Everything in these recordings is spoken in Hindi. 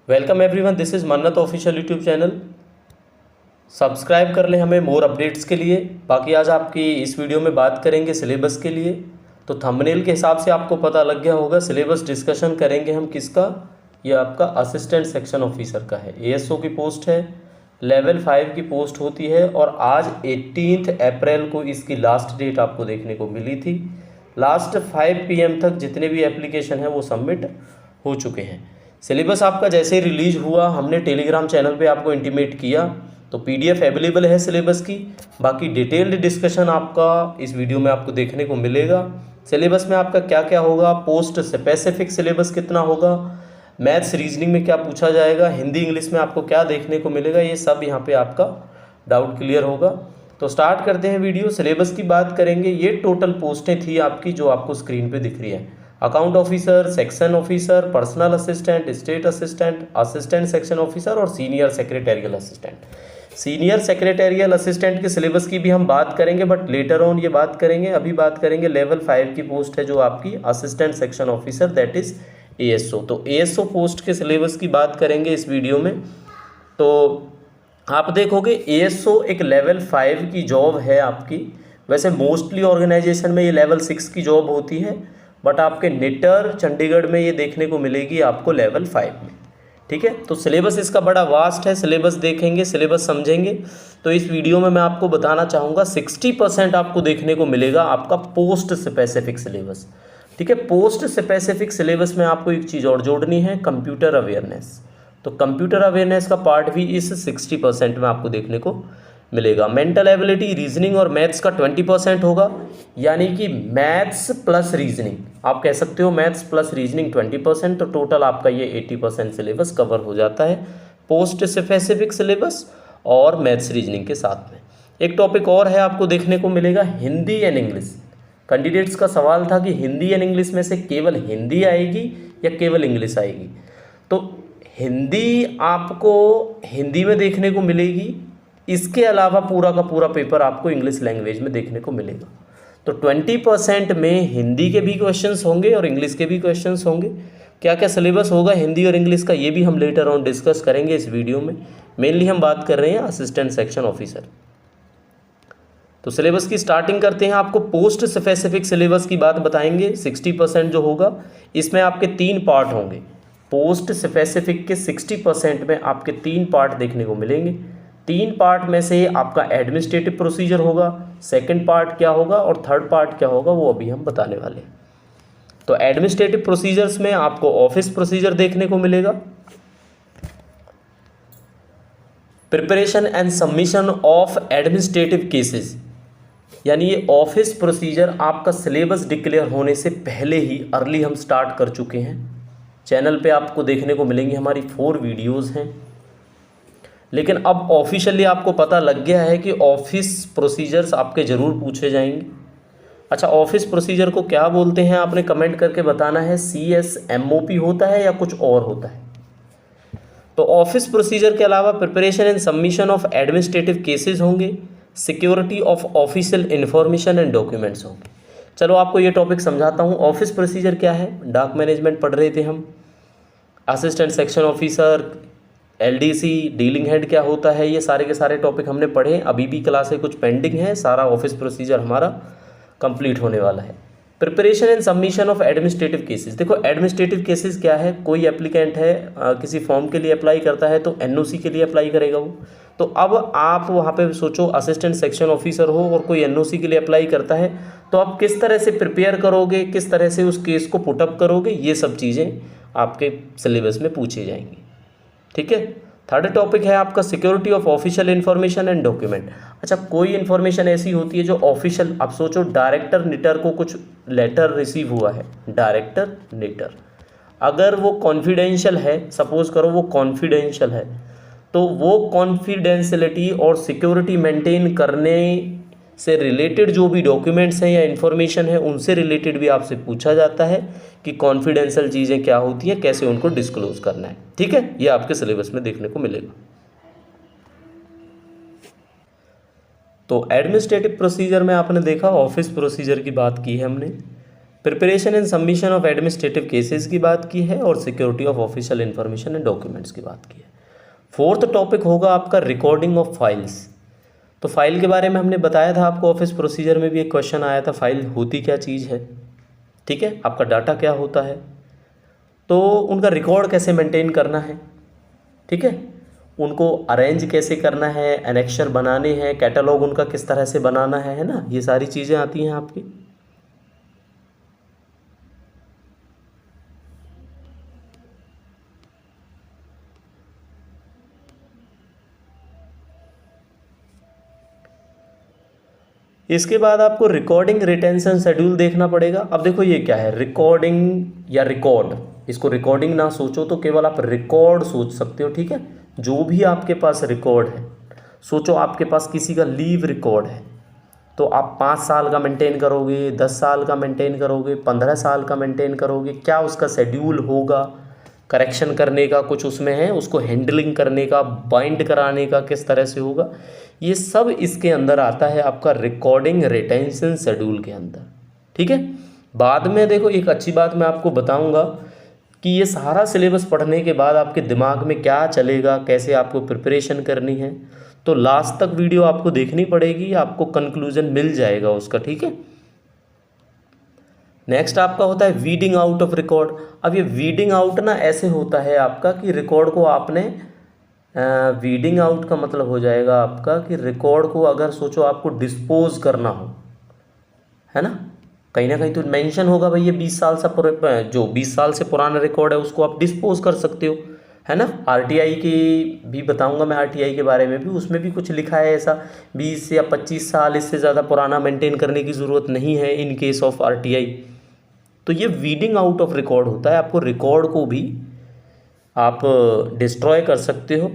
वेलकम एवरीवन, दिस इज़ मन्नत ऑफिशियल यूट्यूब चैनल। सब्सक्राइब कर लें हमें मोर अपडेट्स के लिए। बाकी आज आपकी इस वीडियो में बात करेंगे सिलेबस के लिए। तो थंबनेल के हिसाब से आपको पता लग गया होगा, सिलेबस डिस्कशन करेंगे हम किसका। ये आपका असिस्टेंट सेक्शन ऑफिसर का है। एएसओ की पोस्ट है, लेवल 5 की पोस्ट होती है और आज 18 अप्रैल को इसकी लास्ट डेट आपको देखने को मिली थी। लास्ट 5 PM तक जितने भी एप्लीकेशन हैं वो सबमिट हो चुके हैं। सिलेबस आपका जैसे ही रिलीज हुआ हमने टेलीग्राम चैनल पे आपको इंटीमेट किया, तो पीडीएफ अवेलेबल है सिलेबस की। बाकी डिटेल्ड डिस्कशन आपका इस वीडियो में आपको देखने को मिलेगा। सिलेबस में आपका क्या क्या होगा, पोस्ट स्पेसिफिक सिलेबस कितना होगा, मैथ्स रीजनिंग में क्या पूछा जाएगा, हिंदी इंग्लिश में आपको क्या देखने को मिलेगा, ये सब यहाँ पे आपका डाउट क्लियर होगा। तो स्टार्ट करते हैं वीडियो। सिलेबस की बात करेंगे। ये टोटल पोस्टें थी आपकी जो आपको स्क्रीन पे दिख रही है। Account officer, section officer, personal assistant, state assistant, assistant section officer और senior secretarial assistant. Senior secretarial assistant के सिलेबस की भी हम बात करेंगे, बट लेटर ऑन ये बात करेंगे। अभी बात करेंगे लेवल 5 की पोस्ट है जो आपकी assistant section officer, that is ASO. तो एएसओ पोस्ट के सिलेबस की बात करेंगे इस वीडियो में। तो आप देखोगे एएसओ एक लेवल 5 की जॉब है आपकी। वैसे मोस्टली ऑर्गेनाइजेशन में ये लेवल 6 की जॉब होती है, बट आपके निटर चंडीगढ़ में ये देखने को मिलेगी आपको लेवल 5 में। ठीक है, तो सिलेबस इसका बड़ा वास्ट है। सिलेबस देखेंगे, सिलेबस समझेंगे। तो इस वीडियो में मैं आपको बताना चाहूँगा 60% आपको देखने को मिलेगा आपका पोस्ट स्पेसिफिक सिलेबस। ठीक है, पोस्ट स्पेसिफिक सिलेबस में आपको एक चीज़ और जोड़नी है, कंप्यूटर अवेयरनेस। तो कंप्यूटर अवेयरनेस का पार्ट भी इस 60% में आपको देखने को मिलेगा। मेंटल एबिलिटी, रीजनिंग और मैथ्स का 20% होगा, यानी कि मैथ्स प्लस रीजनिंग आप कह सकते हो। मैथ्स प्लस रीजनिंग 20%, तो टोटल आपका ये 80% सिलेबस कवर हो जाता है पोस्ट स्पेसिफिक सिलेबस और मैथ्स रीजनिंग के साथ में। एक टॉपिक और है आपको देखने को मिलेगा, हिंदी एंड इंग्लिश। कैंडिडेट्स का सवाल था कि हिंदी एंड इंग्लिश में से केवल हिंदी आएगी या केवल इंग्लिश आएगी। तो हिंदी आपको हिंदी में देखने को मिलेगी, इसके अलावा पूरा का पूरा पेपर आपको इंग्लिश लैंग्वेज में देखने को मिलेगा। तो 20% में हिंदी के भी क्वेश्चंस होंगे और इंग्लिश के भी क्वेश्चंस होंगे। क्या क्या सिलेबस होगा हिंदी और इंग्लिश का, ये भी हम लेटर ऑन डिस्कस करेंगे इस वीडियो में। मेनली हम बात कर रहे हैं असिस्टेंट सेक्शन ऑफिसर। तो सिलेबस की स्टार्टिंग करते हैं। आपको पोस्ट स्पेसिफिक सिलेबस की बात बताएंगे। 60% जो होगा इसमें आपके 3 पार्ट होंगे। पोस्ट स्पेसिफिक के 60% में आपके 3 पार्ट देखने को मिलेंगे। 3 पार्ट में से आपका एडमिनिस्ट्रेटिव प्रोसीजर होगा, सेकंड पार्ट क्या होगा और थर्ड पार्ट क्या होगा वो अभी हम बताने वाले हैं। तो एडमिनिस्ट्रेटिव प्रोसीजर्स में आपको ऑफिस प्रोसीजर देखने को मिलेगा, preparation and submission of administrative cases, यानी ये ऑफिस प्रोसीजर आपका सिलेबस डिक्लेयर होने से पहले ही अर्ली हम स्टार्ट कर चुके हैं। चैनल पे आपको देखने को मिलेंगी, हमारी 4 वीडियोस हैं। लेकिन अब ऑफिशियली आपको पता लग गया है कि ऑफिस प्रोसीजर्स आपके ज़रूर पूछे जाएंगे। अच्छा, ऑफिस प्रोसीजर को क्या बोलते हैं आपने कमेंट करके बताना है। CSMOP होता है या कुछ और होता है। तो ऑफिस प्रोसीजर के अलावा preparation and submission of administrative cases होंगे, security of official information and documents होंगे। चलो आपको ये टॉपिक समझाता हूँ। ऑफिस प्रोसीजर क्या है, डाक मैनेजमेंट पढ़ रहे थे हम, assistant section officer, LDC, dealing head क्या होता है, ये सारे के सारे टॉपिक हमने पढ़े। अभी भी क्लासें कुछ पेंडिंग है, सारा ऑफिस प्रोसीजर हमारा कंप्लीट होने वाला है। Preparation and submission of administrative cases. देखो एडमिनिस्ट्रेटिव केसेस क्या है, कोई एप्लीकेंट है किसी फॉर्म के लिए अप्लाई करता है तो NOC के लिए अप्लाई करेगा वो। तो अब आप वहाँ पे सोचो असिस्टेंट सेक्शन ऑफिसर हो और कोई NOC के लिए अप्लाई करता है, तो आप किस तरह से प्रिपेयर करोगे, किस तरह से उस केस को पुटअप करोगे, ये सब चीज़ें आपके सिलेबस में पूछी जाएंगी। ठीक है, थर्ड टॉपिक है आपका security of official information and document. अच्छा, कोई इन्फॉर्मेशन ऐसी होती है जो ऑफिशियल, आप सोचो डायरेक्टर निटर को कुछ लेटर रिसीव हुआ है, डायरेक्टर निटर, अगर वो कॉन्फिडेंशियल है, सपोज करो वो कॉन्फिडेंशियल है, तो वो कॉन्फिडेंशियलिटी और सिक्योरिटी मेंटेन करने से रिलेटेड जो भी डॉक्यूमेंट्स हैं या इन्फॉर्मेशन है उनसे रिलेटेड भी आपसे पूछा जाता है कि कॉन्फिडेंशियल चीज़ें क्या होती हैं, कैसे उनको डिस्क्लोज करना है। ठीक है, ये आपके सिलेबस में देखने को मिलेगा। तो एडमिनिस्ट्रेटिव प्रोसीजर में आपने देखा, ऑफिस प्रोसीजर की बात की है हमने। Preparation and submission of administrative cases की बात की है और security of official information and documents की बात की है। फोर्थ टॉपिक होगा आपका रिकॉर्डिंग ऑफ फाइल्स। तो फाइल के बारे में हमने बताया था आपको, ऑफिस प्रोसीजर में भी एक क्वेश्चन आया था, फाइल होती क्या चीज़ है, ठीक है, आपका डाटा क्या होता है, तो उनका रिकॉर्ड कैसे मेंटेन करना है, ठीक है, उनको अरेंज कैसे करना है, एनेक्शर बनाने हैं, कैटलॉग उनका किस तरह से बनाना है ना, ये सारी चीज़ें आती हैं आपकी। इसके बाद आपको रिकॉर्डिंग रिटेंशन शेड्यूल देखना पड़ेगा। अब देखो ये क्या है, रिकॉर्डिंग या रिकॉर्ड, इसको रिकॉर्डिंग ना सोचो तो केवल आप रिकॉर्ड सोच सकते हो, ठीक है। जो भी आपके पास रिकॉर्ड है, सोचो आपके पास किसी का लीव रिकॉर्ड है, तो आप 5 साल का मेंटेन करोगे, 10 साल का मेंटेन करोगे, 15 साल का मेंटेन करोगे, क्या उसका शेड्यूल होगा, करेक्शन करने का कुछ उसमें है, उसको हैंडलिंग करने का, बाइंड कराने का किस तरह से होगा, ये सब इसके अंदर आता है आपका रिकॉर्डिंग रिटेंशन शेड्यूल के अंदर, ठीक है। बाद में देखो एक अच्छी बात मैं आपको बताऊंगा कि ये सारा सिलेबस पढ़ने के बाद आपके दिमाग में क्या चलेगा, कैसे आपको प्रिपरेशन करनी है, तो लास्ट तक वीडियो आपको देखनी पड़ेगी, आपको कंक्लूजन मिल जाएगा उसका, ठीक है। नेक्स्ट आपका होता है वीडिंग आउट ऑफ रिकॉर्ड। अब ये वीडिंग आउट ना ऐसे होता है आपका कि रिकॉर्ड को आपने वीडिंग आउट का मतलब हो जाएगा आपका कि रिकॉर्ड को अगर सोचो आपको डिस्पोज करना हो, है ना, कहीं ना कहीं तो मेंशन होगा भाई ये 20 साल से जो 20 साल से पुराना रिकॉर्ड है उसको आप डिस्पोज कर सकते हो, है ना। आरटीआई की भी बताऊंगा मैं, आरटीआई के बारे में भी, उसमें भी कुछ लिखा है ऐसा 20 या 25 साल, इससे ज़्यादा पुराना मेंटेन करने की ज़रूरत नहीं है इन केस ऑफ आरटीआई। तो ये वीडिंग आउट ऑफ रिकॉर्ड होता है, आपको रिकॉर्ड को भी आप डिस्ट्रॉय कर सकते हो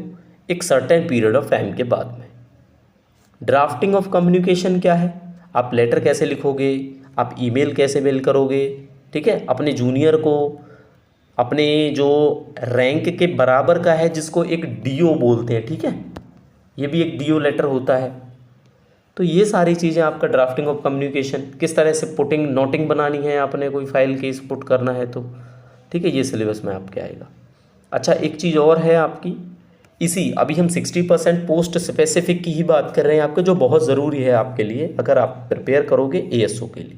एक सर्टेन पीरियड ऑफ टाइम के बाद में। ड्राफ्टिंग ऑफ कम्युनिकेशन क्या है, आप लेटर कैसे लिखोगे, आप ईमेल कैसे मेल करोगे, ठीक है, अपने जूनियर को, अपने जो रैंक के बराबर का है जिसको एक डीओ बोलते हैं, ठीक है, ये भी एक डीओ लेटर होता है। तो ये सारी चीज़ें आपका ड्राफ्टिंग ऑफ कम्युनिकेशन, किस तरह से पुटिंग नोटिंग बनानी है आपने, कोई फाइल केस पुट करना है तो, ठीक है, ये सिलेबस में आपके आएगा। अच्छा एक चीज़ और है आपकी, इसी अभी हम 60% पोस्ट स्पेसिफिक की ही बात कर रहे हैं आपके, जो बहुत ज़रूरी है आपके लिए अगर आप प्रिपेयर करोगे एएसओ के लिए,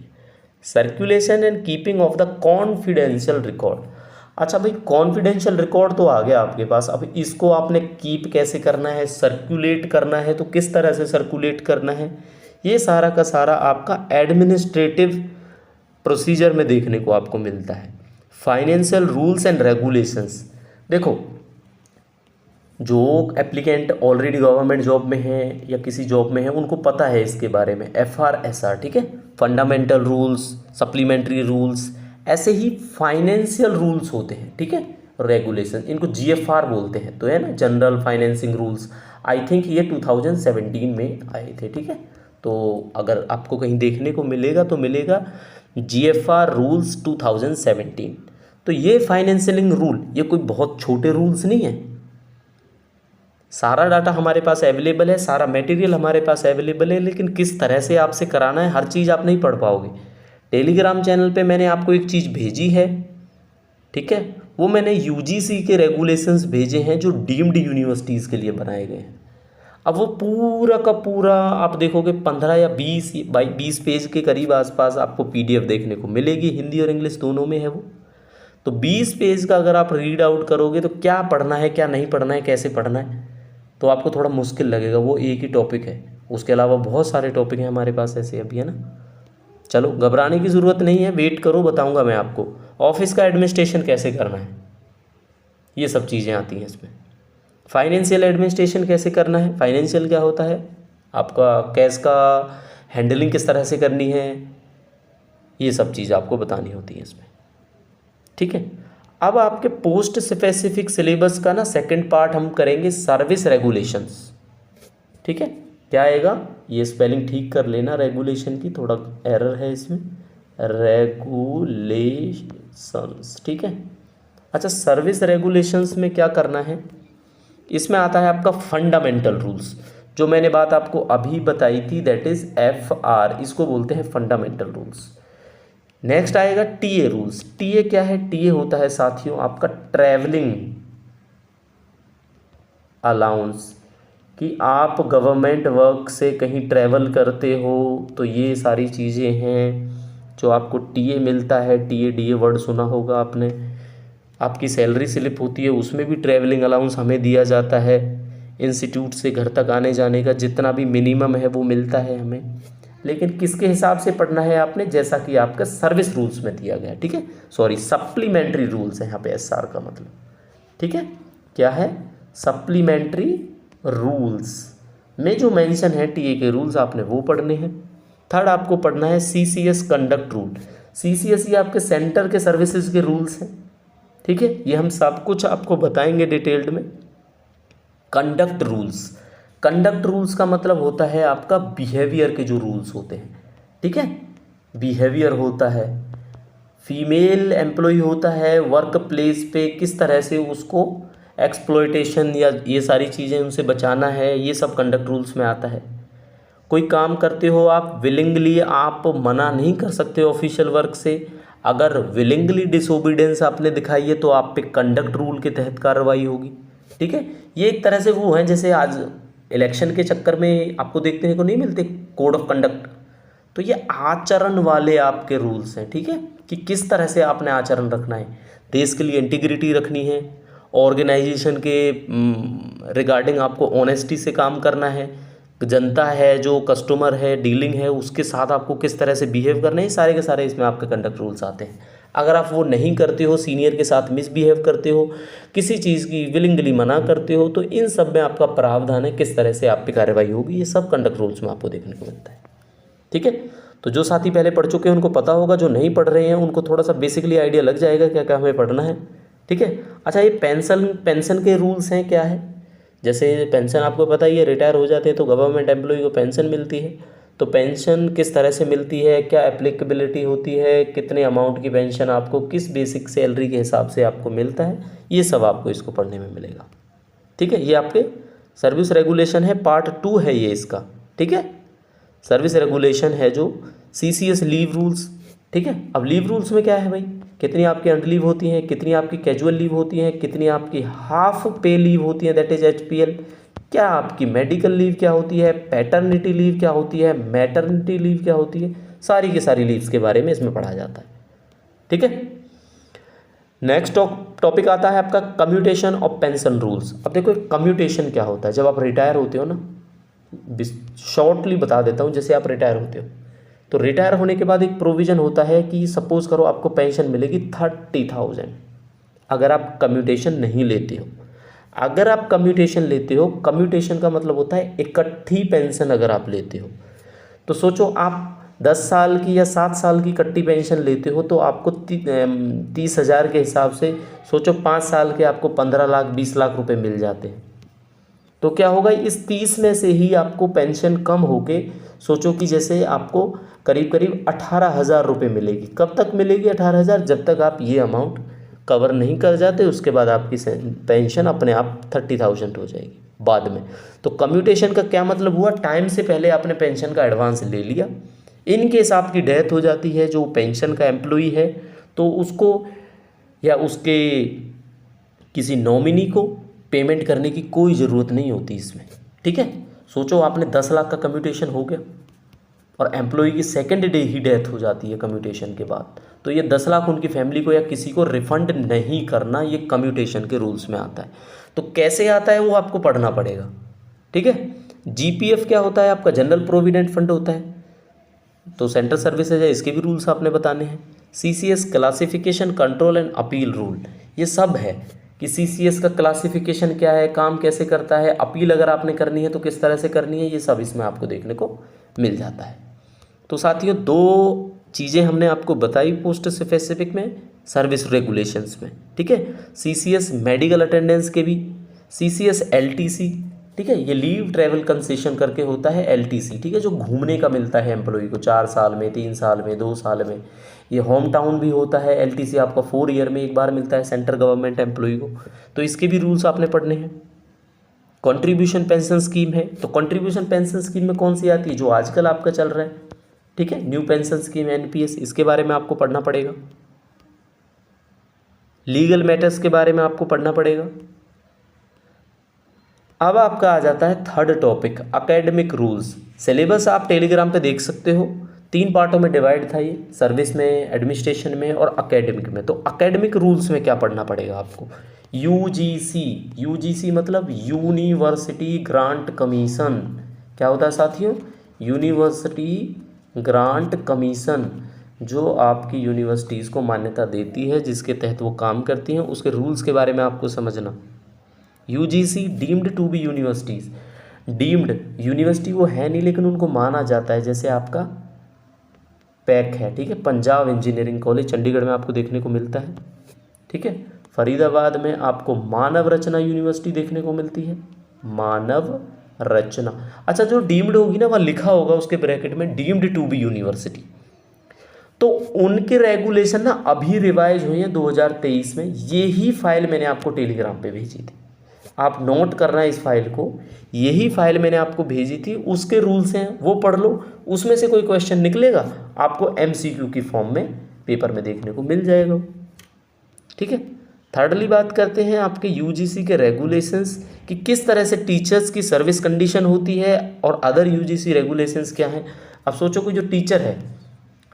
circulation and keeping of the confidential record. अच्छा भाई कॉन्फिडेंशियल रिकॉर्ड तो आ गया आपके पास, अब इसको आपने कीप कैसे करना है, सर्कुलेट करना है तो किस तरह से सर्कुलेट करना है, ये सारा का सारा आपका एडमिनिस्ट्रेटिव प्रोसीजर में देखने को आपको मिलता है। फाइनेंशियल रूल्स एंड रेगुलेशंस, देखो जो एप्लीकेंट ऑलरेडी गवर्नमेंट जॉब में है या किसी जॉब में है उनको पता है इसके बारे में, FRSR, ठीक है, फंडामेंटल रूल्स, सप्लीमेंट्री रूल्स, ऐसे ही फाइनेंशियल रूल्स होते हैं, ठीक है, रेगुलेशन, इनको GFR बोलते हैं, तो है ना, general financing rules. I think ये 2017 में आए थे, ठीक है, तो अगर आपको कहीं देखने को मिलेगा तो मिलेगा GFR रूल्स 2017। तो ये फाइनेंशियलिंग रूल, ये कोई बहुत छोटे रूल्स नहीं है, सारा डाटा हमारे पास अवेलेबल है, सारा मटेरियल हमारे पास अवेलेबल है, लेकिन किस तरह से आपसे कराना है हर चीज़ आप नहीं पढ़ पाओगे। टेलीग्राम चैनल पे मैंने आपको एक चीज़ भेजी है, ठीक है, वो मैंने UGC के रेगुलेशंस भेजे हैं जो डीम्ड यूनिवर्सिटीज़ के लिए बनाए गए हैं। अब वो पूरा का पूरा आप देखोगे 15 या 20 पेज के करीब आसपास आपको PDF देखने को मिलेगी, हिंदी और इंग्लिश दोनों में है वो। तो 20 पेज का अगर आप रीड आउट करोगे तो क्या पढ़ना है क्या नहीं पढ़ना है कैसे पढ़ना है तो आपको थोड़ा मुश्किल लगेगा, वो एक ही टॉपिक है, उसके अलावा बहुत सारे टॉपिक हैं हमारे पास ऐसे अभी, है ना। चलो घबराने की ज़रूरत नहीं है, वेट करो, बताऊंगा मैं आपको ऑफिस का एडमिनिस्ट्रेशन कैसे करना है, ये सब चीज़ें आती हैं इसमें। फाइनेंशियल एडमिनिस्ट्रेशन कैसे करना है, फाइनेंशियल क्या होता है, आपका कैश का हैंडलिंग किस तरह से करनी है, ये सब चीज़ आपको बतानी होती है इसमें, ठीक है। अब आपके पोस्ट स्पेसिफिक सिलेबस का ना सेकंड पार्ट हम करेंगे सर्विस रेगुलेशंस, ठीक है, क्या आएगा, ये स्पेलिंग ठीक कर लेना, रेगुलेशन की थोड़ा एरर है इसमें, रेगुलेशंस, ठीक है। अच्छा सर्विस रेगुलेशंस में क्या करना है, इसमें आता है आपका फंडामेंटल रूल्स, जो मैंने बात आपको अभी बताई थी, दैट इज़ FR, इसको बोलते हैं फंडामेंटल रूल्स। नेक्स्ट आएगा टीए रूल्स। टीए क्या है? टीए होता है साथियों आपका ट्रैवलिंग अलाउंस, कि आप गवर्नमेंट वर्क से कहीं ट्रैवल करते हो तो ये सारी चीज़ें हैं जो आपको टीए मिलता है। टीए डीए वर्ड सुना होगा आपने। आपकी सैलरी स्लिप होती है उसमें भी ट्रैवलिंग अलाउंस हमें दिया जाता है। इंस्टीट्यूट से घर तक आने जाने का जितना भी मिनिमम है वो मिलता है हमें, लेकिन किसके हिसाब से पढ़ना है आपने? जैसा कि आपका सर्विस रूल्स में दिया गया है, ठीक है। सॉरी, सप्लीमेंट्री रूल्स है यहाँ पे एसआर का मतलब, ठीक है। क्या है? सप्लीमेंट्री रूल्स में जो मेंशन है टीए के रूल्स आपने वो पढ़ने हैं। थर्ड आपको पढ़ना है सीसीएस कंडक्ट रूल। सीसीएस ये आपके सेंटर के सर्विसेज के रूल्स हैं, ठीक है। ये हम सब कुछ आपको बताएंगे डिटेल्ड में। कंडक्ट रूल्स, कंडक्ट रूल्स का मतलब होता है आपका बिहेवियर के जो रूल्स होते हैं, ठीक है। बिहेवियर होता है, फीमेल एम्प्लॉय होता है वर्क प्लेस पे किस तरह से उसको एक्सप्लॉयटेशन या ये सारी चीज़ें उनसे बचाना है, ये सब कंडक्ट रूल्स में आता है। कोई काम करते हो आप विलिंगली, आप मना नहीं कर सकते ऑफिशियल वर्क से। अगर विलिंगली डिसोबीडियंस आपने दिखाई है तो आप पे कंडक्ट रूल के तहत कार्रवाई होगी, ठीक है। ये एक तरह से वो हैं जैसे आज इलेक्शन के चक्कर में आपको देखने को नहीं मिलते कोड ऑफ कंडक्ट, तो ये आचरण वाले आपके रूल्स हैं, ठीक है, कि किस तरह से आपने आचरण रखना है। देश के लिए इंटीग्रिटी रखनी है, ऑर्गेनाइजेशन के रिगार्डिंग आपको ऑनेस्टी से काम करना है, जनता है जो कस्टमर है डीलिंग है उसके साथ आपको किस तरह से बिहेव करना है, सारे के सारे इसमें आपके कंडक्ट रूल्स आते हैं। अगर आप वो नहीं करते हो, सीनियर के साथ मिसबिहेव करते हो, किसी चीज़ की विलिंगली मना करते हो, तो इन सब में आपका प्रावधान है किस तरह से आप पे कार्रवाई होगी। ये सब कंडक्ट रूल्स में आपको देखने को मिलता है, ठीक है। तो जो साथी पहले पढ़ चुके हैं उनको पता होगा, जो नहीं पढ़ रहे हैं उनको थोड़ा सा बेसिकली आइडिया लग जाएगा क्या क्या हमें पढ़ना है, ठीक है। अच्छा, ये पेंशन के रूल्स हैं क्या है? जैसे पेंशन आपको पता ही है, रिटायर हो जाते हैं तो गवर्नमेंट एम्प्लॉय को पेंशन मिलती है। तो पेंशन किस तरह से मिलती है, क्या एप्लीकेबिलिटी होती है, कितने अमाउंट की पेंशन आपको किस बेसिक सैलरी के हिसाब से आपको मिलता है, ये सब आपको इसको पढ़ने में मिलेगा, ठीक है। ये आपके सर्विस रेगुलेशन है, पार्ट 2 है ये इसका, ठीक है। सर्विस रेगुलेशन है जो सीसीएस लीव रूल्स, ठीक है। अब लीव रूल्स में क्या है भाई, कितनी आपकी अर्नड लीव होती हैं, कितनी आपकी कैजुअल लीव होती हैं, कितनी आपकी हाफ पे लीव होती हैं दैट इज एचपीएल, क्या आपकी मेडिकल लीव क्या होती है, पैटर्निटी लीव क्या होती है, मैटरनिटी लीव क्या होती है, सारी की सारी लीव्स के बारे में इसमें पढ़ा जाता है, ठीक है। नेक्स्ट टॉपिक आता है आपका कम्यूटेशन ऑफ पेंशन रूल्स। अब देखो कम्यूटेशन क्या होता है, जब आप रिटायर होते हो ना, शॉर्टली बता देता हूँ। जैसे आप रिटायर होते हो तो रिटायर होने के बाद एक प्रोविज़न होता है कि सपोज़ करो आपको पेंशन मिलेगी 30,000 अगर आप कम्यूटेशन नहीं लेते हो। अगर आप कम्यूटेशन लेते हो, कम्यूटेशन का मतलब होता है इकट्ठी पेंशन अगर आप लेते हो, तो सोचो आप 10 साल की या 7 साल की इकट्ठी पेंशन लेते हो तो आपको 30,000 के हिसाब से सोचो 5 साल के आपको 15 लाख 20 लाख रुपए मिल जाते हैं। तो क्या होगा, इस 30 में से ही आपको पेंशन कम होके सोचो कि जैसे आपको करीब करीब 18,000 रुपये मिलेगी। कब तक मिलेगी 18,000? जब तक आप ये अमाउंट कवर नहीं कर जाते, उसके बाद आपकी पेंशन अपने आप 30,000 हो जाएगी बाद में। तो कम्यूटेशन का क्या मतलब हुआ, टाइम से पहले आपने पेंशन का एडवांस ले लिया। इन केस आपकी डेथ हो जाती है जो पेंशन का एम्प्लॉई है, तो उसको या उसके किसी नॉमिनी को पेमेंट करने की कोई ज़रूरत नहीं होती इसमें, ठीक है। सोचो आपने 10 लाख का कम्यूटेशन हो गया और एम्प्लॉई की सेकेंड डे ही डेथ हो जाती है कम्यूटेशन के बाद, तो ये 10 लाख उनकी फैमिली को या किसी को रिफंड नहीं करना, ये कम्यूटेशन के रूल्स में आता है। तो कैसे आता है वो आपको पढ़ना पड़ेगा, ठीक है। जीपीएफ क्या होता है, आपका जनरल प्रोविडेंट फंड होता है, तो सेंट्रल सर्विसेज है, इसके भी रूल्स आपने बताने हैं। CCS classification control and appeal rule, ये सब है कि सीसीएस का क्लासिफिकेशन क्या है, काम कैसे करता है, अपील अगर आपने करनी है तो किस तरह से करनी है, ये सब इसमें आपको देखने को मिल जाता है। तो साथियों 2 चीज़ें हमने आपको बताई पोस्ट स्पेसिफिक में, सर्विस रेगुलेशंस में, ठीक है। सीसीएस मेडिकल अटेंडेंस के भी, सीसीएस एलटीसी, ठीक है, ये लीव ट्रैवल कंसेशन करके होता है एलटीसी, ठीक है, जो घूमने का मिलता है एम्प्लॉय को 4 साल में, 3 साल में, 2 साल में। ये होम टाउन भी होता है एलटीसी, आपका 4 ईयर में एक बार मिलता है सेंट्रल गवर्नमेंट एम्प्लॉय को, तो इसके भी रूल्स आपने पढ़ने हैं। कंट्रीब्यूशन पेंशन स्कीम है, तो कंट्रीब्यूशन पेंशन स्कीम में कौन सी आती है, जो आजकल आपका चल रहा है, ठीक है। न्यू पेंशन स्कीम एनपीएस, इसके बारे में आपको पढ़ना पड़ेगा। लीगल मैटर्स के बारे में आपको पढ़ना पड़ेगा। अब आपका आ जाता है third topic, academic rules. Syllabus आप टेलीग्राम पे देख सकते हो, 3 पार्टों में डिवाइड था ये, सर्विस में, एडमिनिस्ट्रेशन में और एकेडमिक में। तो एकेडमिक रूल्स में क्या पढ़ना पड़ेगा आपको? यूजीसी, यूजीसी मतलब यूनिवर्सिटी ग्रांट कमीशन। क्या होता है साथियों? यूनिवर्सिटी ग्रांट कमीशन, जो आपकी यूनिवर्सिटीज़ को मान्यता देती है, जिसके तहत वो काम करती हैं, उसके रूल्स के बारे में आपको समझना। UGC deemed to be universities, deemed university वो है नहीं लेकिन उनको माना जाता है, जैसे आपका पैक है, ठीक है, पंजाब इंजीनियरिंग कॉलेज चंडीगढ़ में आपको देखने को मिलता है, ठीक है। फरीदाबाद में आपको मानव रचना यूनिवर्सिटी देखने को मिलती है, मानव रचना। अच्छा, जो डीम्ड होगी ना, वहाँ लिखा होगा उसके ब्रैकेट में डीम्ड टू बी यूनिवर्सिटी। तो उनके रेगुलेशन ना अभी रिवाइज हुई है 2023 में। ये ही फाइल मैंने आपको टेलीग्राम पे भेजी थी, आप नोट करना है इस फाइल को। यही फाइल मैंने आपको भेजी थी, उसके रूल्स हैं, वो पढ़ लो। उसमें से कोई क्वेश्चन निकलेगा आपको एमसीक्यू की फॉर्म में पेपर में देखने को मिल जाएगा, ठीक है। थर्डली बात करते हैं आपके यूजीसी के रेगुलेशंस कि किस तरह से टीचर्स की सर्विस कंडीशन होती है और अदर यूजीसी रेगुलेशंस क्या हैं। अब सोचो कोई जो टीचर है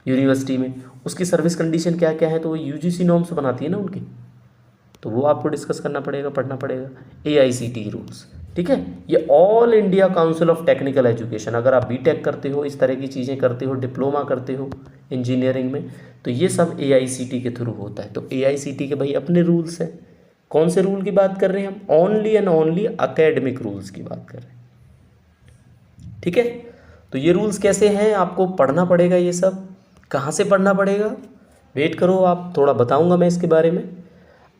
यूनिवर्सिटी में, उसकी सर्विस कंडीशन क्या क्या है, तो वो यूजीसी नॉर्म्स बनाती है ना उनकी, तो वो आपको डिस्कस करना पड़ेगा, पढ़ना पड़ेगा। एआईसीटी रूल्स, ठीक है। ये all India council of technical education, अगर आप बीटेक करते हो, इस तरह की चीज़ें करते हो, डिप्लोमा करते हो इंजीनियरिंग में, तो ये सब एआईसीटी के थ्रू होता है। तो एआईसीटी के भाई अपने रूल्स हैं। कौन से रूल की बात कर रहे हैं हम? Only and only academic rules की बात कर रहे हैं, ठीक है। तो ये रूल्स कैसे हैं, आपको पढ़ना पड़ेगा। ये सब कहाँ से पढ़ना पड़ेगा? वेट करो, आप थोड़ा बताऊंगा मैं इसके बारे में।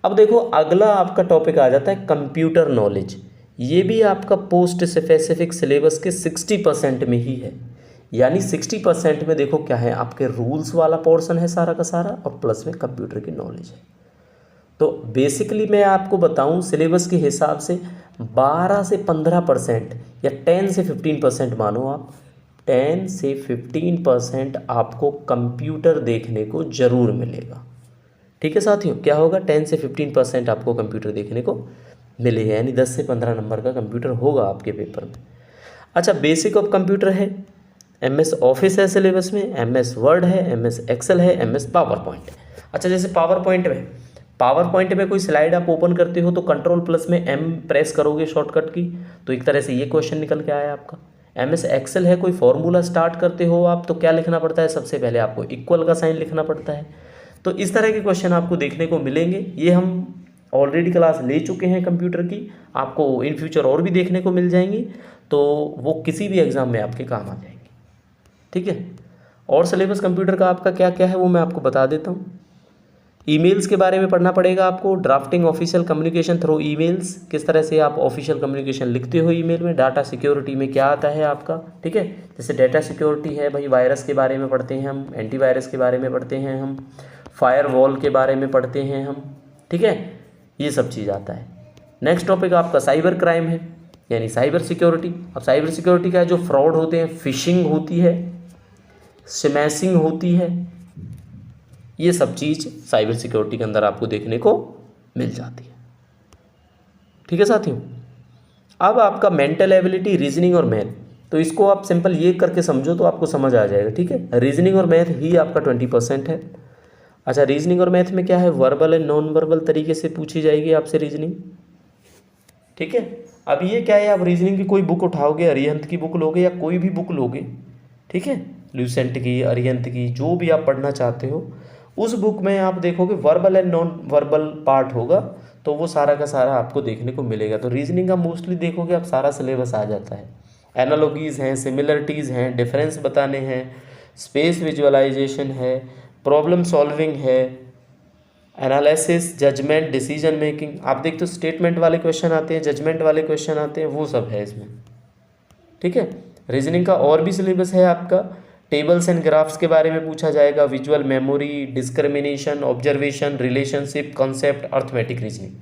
अब देखो, अगला आपका टॉपिक आ जाता है कंप्यूटर नॉलेज। ये भी आपका पोस्ट स्पेसिफिक सिलेबस के 60% में ही है, यानी 60% में देखो क्या है, आपके रूल्स वाला पोर्शन है सारा का सारा, और प्लस में कंप्यूटर की नॉलेज है। तो बेसिकली मैं आपको बताऊं, सिलेबस के हिसाब से 12 से 15% या 10 से 15% मानो आप, 10 से 15% आपको कंप्यूटर देखने को ज़रूर मिलेगा, ठीक है साथियों। क्या होगा? 10 से 15% आपको कंप्यूटर देखने को मिलेगा, यानी 10 से 15 नंबर का कंप्यूटर होगा आपके पेपर में। अच्छा, बेसिक ऑफ कंप्यूटर है, एमएस ऑफिस है सिलेबस में, एमएस वर्ड है, एमएस एक्सेल है, एमएस पावर पॉइंट है। अच्छा, जैसे पावर पॉइंट में कोई स्लाइड आप ओपन करते हो तो कंट्रोल प्लस में एम प्रेस करोगे शॉर्टकट की, तो एक तरह से ये क्वेश्चन निकल के आया आपका। एमएस एक्सेल है, कोई फॉर्मूला स्टार्ट करते हो आप, तो क्या लिखना पड़ता है? सबसे पहले आपको इक्वल का साइन लिखना पड़ता है। तो इस तरह के क्वेश्चन आपको देखने को मिलेंगे। ये हम ऑलरेडी क्लास ले चुके हैं कंप्यूटर की, आपको इन फ्यूचर और भी देखने को मिल जाएंगी, तो वो किसी भी एग्ज़ाम में आपके काम आ जाएंगे, ठीक है। और सिलेबस कंप्यूटर का आपका क्या क्या है वो मैं आपको बता देता हूँ। ईमेल्स के बारे में पढ़ना पड़ेगा आपको, drafting official communication through emails, किस तरह से आप ऑफिशियल कम्युनिकेशन लिखते हो ईमेल में। डाटा सिक्योरिटी में क्या आता है आपका, ठीक है, जैसे डाटा सिक्योरिटी है भाई, वायरस के बारे में पढ़ते हैं हम, एंटीवायरस के बारे में पढ़ते हैं हम, फायरवॉल के बारे में पढ़ते हैं हम, ठीक है, ये सब चीज़ आता है। नेक्स्ट टॉपिक आपका साइबर क्राइम है, यानी साइबर सिक्योरिटी। अब साइबर सिक्योरिटी का जो फ्रॉड होते हैं, फिशिंग होती है, स्मैशिंग होती है, ये सब चीज़ साइबर सिक्योरिटी के अंदर आपको देखने को मिल जाती है, ठीक है साथियों। अब आपका मेंटल एबिलिटी, रीजनिंग और मैथ, तो इसको आप सिंपल ये करके समझो तो आपको समझ आ जाएगा, ठीक है। रीजनिंग और मैथ ही आपका 20% है। अच्छा, रीजनिंग और मैथ में क्या है, वर्बल एंड नॉन वर्बल तरीके से पूछी जाएगी आपसे रीजनिंग, ठीक है। अब ये क्या है, आप रीजनिंग की कोई बुक उठाओगे, अरिहंत की बुक लोगे या कोई भी बुक लोगे, ठीक है, ल्यूसेंट की, अरिहंत की, जो भी आप पढ़ना चाहते हो, उस बुक में आप देखोगे verbal and non verbal part होगा, तो वो सारा का सारा आपको देखने को मिलेगा। तो रीजनिंग का मोस्टली देखोगे आप सारा सिलेबस आ जाता है। एनालॉगीज़ हैं, सिमिलरिटीज़ हैं, डिफरेंस बताने हैं, स्पेस विजुअलाइजेशन है, प्रॉब्लम सॉल्विंग है, एनालिसिस, जजमेंट, डिसीजन मेकिंग। आप देखते हो स्टेटमेंट वाले क्वेश्चन आते हैं, जजमेंट वाले क्वेश्चन आते हैं, वो सब है इसमें, ठीक है। रीजनिंग का और भी सिलेबस है आपका, टेबल्स एंड ग्राफ्स के बारे में पूछा जाएगा, visual memory, discrimination, observation, relationship, concept, arithmetic reasoning.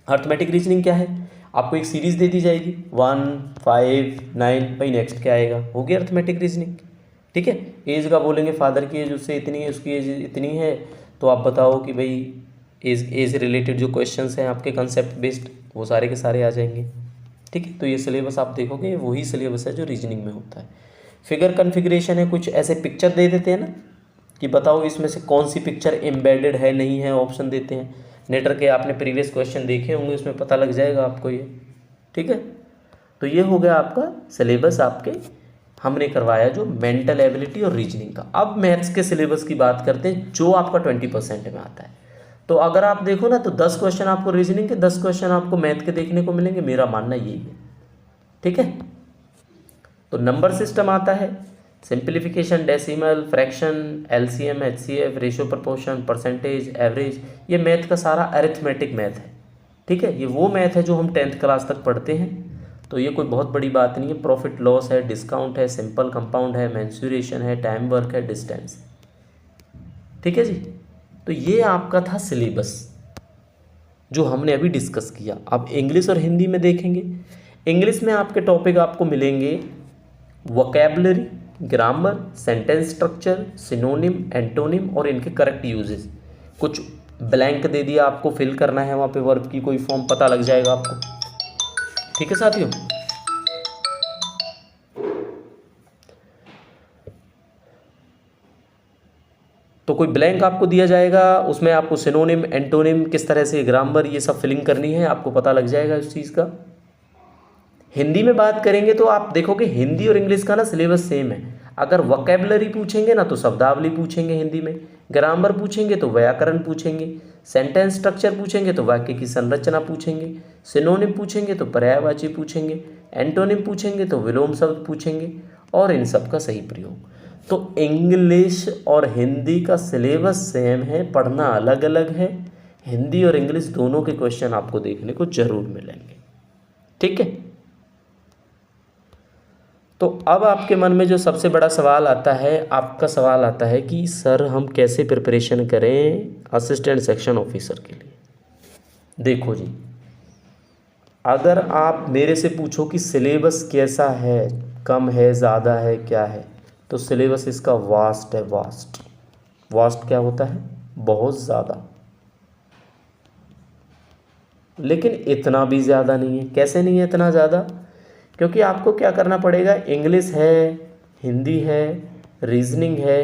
Arithmetic reasoning क्या है, आपको एक सीरीज दे दी जाएगी 1, 5, 9, भाई नेक्स्ट क्या आएगा, हो गया अर्थमेटिक रीजनिंग, ठीक है। एज का बोलेंगे फादर की एज उससे इतनी है, उसकी एज इतनी है, तो आप बताओ कि भाई एज रिलेटेड जो क्वेश्चंस हैं आपके कंसेप्ट बेस्ड, वो सारे के सारे आ जाएंगे। ठीक है, तो ये सिलेबस आप देखोगे वही सिलेबस है जो रीजनिंग में होता है। फिगर कन्फिग्रेशन है, कुछ ऐसे पिक्चर दे देते हैं ना कि बताओ इसमें से कौन सी पिक्चर एम्बेडेड है नहीं है, ऑप्शन देते हैं। नेटर के आपने प्रीवियस क्वेश्चन देखे होंगे, उसमें पता लग जाएगा आपको ये। ठीक है, तो ये हो गया आपका सिलेबस आपके हमने करवाया जो मेंटल एबिलिटी और रीजनिंग का। अब मैथ्स के सिलेबस की बात करते हैं जो आपका 20% में आता है। तो अगर आप देखो ना तो 10 क्वेश्चन आपको रीजनिंग के, 10 क्वेश्चन आपको मैथ के देखने को मिलेंगे, मेरा मानना यही है। ठीक है, तो नंबर सिस्टम आता है, simplification, decimal, fraction, LCM, HCF, ratio, proportion, percentage, average, ये मैथ का सारा अरिथमेटिक मैथ है। ठीक है, ये वो मैथ है जो हम 10th क्लास तक पढ़ते हैं, तो ये कोई बहुत बड़ी बात नहीं है। प्रॉफिट लॉस है, डिस्काउंट है, सिंपल कंपाउंड है, मेंसुरेशन है, टाइम वर्क है, डिस्टेंस। ठीक है जी, तो ये आपका था सिलेबस जो हमने अभी डिस्कस किया। अब इंग्लिश और हिंदी में देखेंगे। इंग्लिश में आपके टॉपिक आपको मिलेंगे vocabulary, grammar, sentence structure, synonym, antonym और इनके करेक्ट यूजेस। कुछ ब्लैंक दे दिया, आपको फिल करना है, वहाँ पे वर्ब की कोई फॉर्म पता लग जाएगा आपको। ठीक है साथियों, तो कोई ब्लैंक आपको दिया जाएगा, उसमें आपको सिनोनिम, एंटोनिम, किस तरह से ग्रामर, ये सब फिलिंग करनी है, आपको पता लग जाएगा इस चीज़ का। हिंदी में बात करेंगे तो आप देखोगे हिंदी और इंग्लिश का ना सिलेबस सेम है। अगर वोकैबुलरी पूछेंगे ना तो शब्दावली पूछेंगे हिंदी में, ग्रामर पूछेंगे तो व्याकरण पूछेंगे, सेंटेंस स्ट्रक्चर पूछेंगे तो वाक्य की संरचना पूछेंगे, सिनोनिम पूछेंगे तो पर्यायवाची पूछेंगे, एंटोनिम पूछेंगे तो विलोम शब्द पूछेंगे और इन सब का सही प्रयोग। तो इंग्लिश और हिंदी का सिलेबस सेम है, पढ़ना अलग अलग है। हिंदी और इंग्लिश दोनों के क्वेश्चन आपको देखने को जरूर मिलेंगे। ठीक है, तो अब आपके मन में जो सबसे बड़ा सवाल आता है, आपका सवाल आता है कि सर हम कैसे प्रिपरेशन करें असिस्टेंट सेक्शन ऑफिसर के लिए। देखो जी, अगर आप मेरे से पूछो कि सिलेबस कैसा है, कम है, ज़्यादा है, क्या है, तो सिलेबस इसका वास्ट है। वास्ट, वास्ट क्या होता है? बहुत ज़्यादा, लेकिन इतना भी ज़्यादा नहीं है। कैसे नहीं है इतना ज़्यादा? क्योंकि आपको क्या करना पड़ेगा, इंग्लिश है, हिंदी है, रीजनिंग है,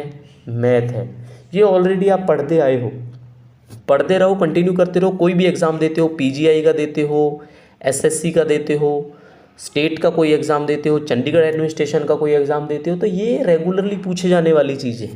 मैथ है, ये ऑलरेडी आप पढ़ते आए हो, पढ़ते रहो, कंटिन्यू करते रहो। कोई भी एग्ज़ाम देते हो, पीजीआई का देते हो, एसएससी का देते हो, स्टेट का कोई एग्ज़ाम देते हो, चंडीगढ़ एडमिनिस्ट्रेशन का कोई एग्ज़ाम देते हो, तो ये रेगुलरली पूछे जाने वाली चीज़ है।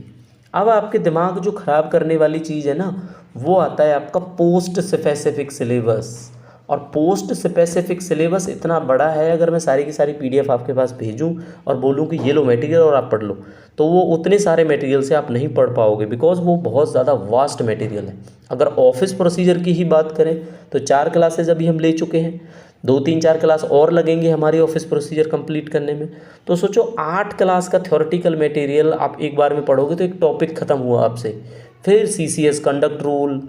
अब आपके दिमाग जो ख़राब करने वाली चीज़ है ना, वो आता है आपका पोस्ट स्पेसिफिक सिलेबस। और पोस्ट स्पेसिफिक सिलेबस इतना बड़ा है, अगर मैं सारी की सारी पीडीएफ आपके पास भेजूं और बोलूं कि ये लो मटेरियल और आप पढ़ लो, तो वो उतने सारे मटेरियल से आप नहीं पढ़ पाओगे, बिकॉज वो बहुत ज़्यादा वास्ट मटेरियल है। अगर ऑफिस प्रोसीजर की ही बात करें तो 4 क्लासेज अभी हम ले चुके हैं, 2-3-4 क्लास और लगेंगे हमारी ऑफिस प्रोसीजर कंप्लीट करने में। तो सोचो 8 क्लास का थ्योरेटिकल मटेरियल आप एक बार में पढ़ोगे तो एक टॉपिक ख़त्म हुआ आपसे। फिर CCS conduct rule,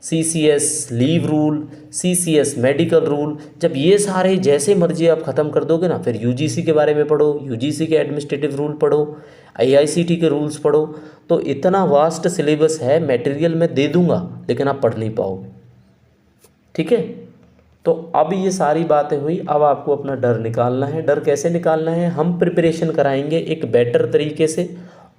CCS leave rule, CCS medical rule, जब ये सारे जैसे मर्जी आप ख़त्म कर दोगे ना, फिर यूजीसी के बारे में पढ़ो, यूजीसी के एडमिनिस्ट्रेटिव रूल पढ़ो, आईआईसीटी के रूल्स पढ़ो, तो इतना वास्ट सिलेबस है। मटेरियल मैं दे दूंगा लेकिन आप पढ़ नहीं पाओगे। ठीक है, तो अब ये सारी बातें हुई, अब आपको अपना डर निकालना है। डर कैसे निकालना है? हम प्रिपरेशन कराएंगे एक बेटर तरीके से।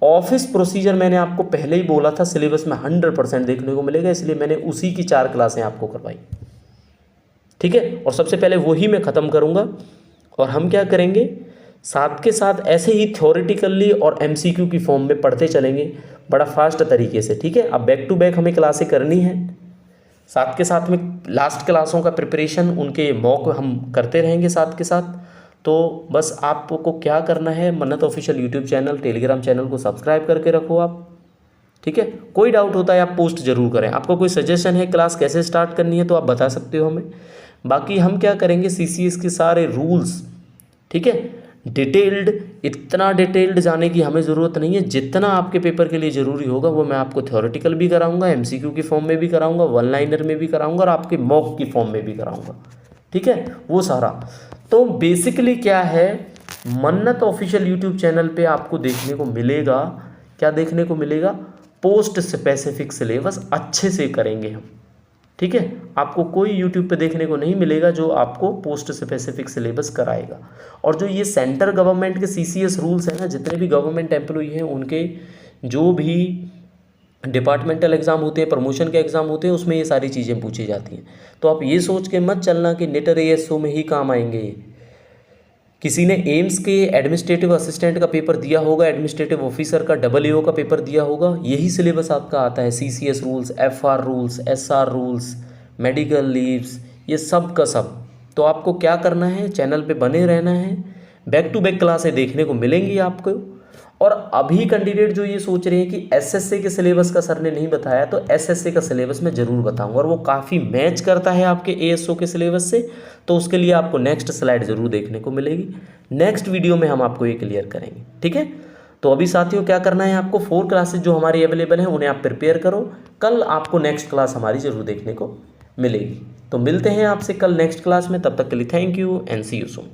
ऑफिस प्रोसीजर मैंने आपको पहले ही बोला था सिलेबस में 100% देखने को मिलेगा, इसलिए मैंने उसी की 4 क्लासें आपको करवाई। ठीक है, और सबसे पहले वही मैं ख़त्म करूँगा। और हम क्या करेंगे, साथ के साथ ऐसे ही थ्योरेटिकली और एमसीक्यू की फॉर्म में पढ़ते चलेंगे बड़ा फास्ट तरीके से। ठीक है, अब बैक टू बैक हमें क्लासें करनी है, साथ के साथ में लास्ट क्लासों का प्रिपरेशन, उनके मॉक हम करते रहेंगे साथ के साथ। तो बस आपको क्या करना है, मन्नत official YouTube channel, Telegram channel को सब्सक्राइब करके रखो आप। ठीक है, कोई डाउट होता है आप पोस्ट जरूर करें। आपको कोई सजेशन है क्लास कैसे स्टार्ट करनी है तो आप बता सकते हो हमें। बाकी हम क्या करेंगे, सीसीएस के सारे रूल्स, ठीक है, डिटेल्ड, इतना डिटेल्ड जाने की हमें ज़रूरत नहीं है। जितना आपके पेपर के लिए ज़रूरी होगा वो मैं आपको थ्योरेटिकल भी कराऊंगा, एमसीक्यू की फॉर्म में भी कराऊंगा, वन लाइनर में भी कराऊंगा और आपके मॉक की फॉर्म में भी कराऊंगा। ठीक है, वो सारा। तो बेसिकली क्या है, मन्नत ऑफिशियल यूट्यूब चैनल पे आपको देखने को मिलेगा, क्या देखने को मिलेगा, पोस्ट स्पेसिफिक सिलेबस अच्छे से करेंगे हम, ठीक है। आपको कोई यूट्यूब पे देखने को नहीं मिलेगा जो आपको पोस्ट स्पेसिफिक सिलेबस कराएगा। और जो ये सेंटर गवर्नमेंट के CCS रूल्स हैं ना, जितने भी गवर्नमेंट एम्प्लॉई हैं उनके जो भी डिपार्टमेंटल एग्ज़ाम होते हैं, प्रमोशन के एग्ज़ाम होते हैं, उसमें ये सारी चीज़ें पूछी जाती हैं। तो आप ये सोच के मत चलना कि नेटर ASO में ही काम आएंगे ये। किसी ने एम्स के एडमिनिस्ट्रेटिव असिस्टेंट का पेपर दिया होगा, एडमिनिस्ट्रेटिव ऑफिसर का AAO का पेपर दिया होगा, यही सिलेबस आपका आता है। CCS rules, FR rules, SR rules, medical leaves, ये सब का सब। तो आपको क्या करना है, चैनल पे बने रहना है, बैक टू बैक क्लासें देखने को मिलेंगी आपको। और अभी कैंडिडेट जो ये सोच रहे हैं कि SSA के सिलेबस का सर ने नहीं बताया, तो SSA का सिलेबस मैं ज़रूर बताऊंगा और वो काफ़ी मैच करता है आपके ASO के सिलेबस से। तो उसके लिए आपको नेक्स्ट स्लाइड ज़रूर देखने को मिलेगी, नेक्स्ट वीडियो में हम आपको ये क्लियर करेंगे, ठीक है। तो अभी साथियों क्या करना है, आपको 4 क्लासेज जो हमारी अवेलेबल हैं उन्हें आप प्रिपेयर करो, कल आपको नेक्स्ट क्लास हमारी ज़रूर देखने को मिलेगी। तो मिलते हैं आपसे कल नेक्स्ट क्लास में, तब तक के लिए thank you and see you soon.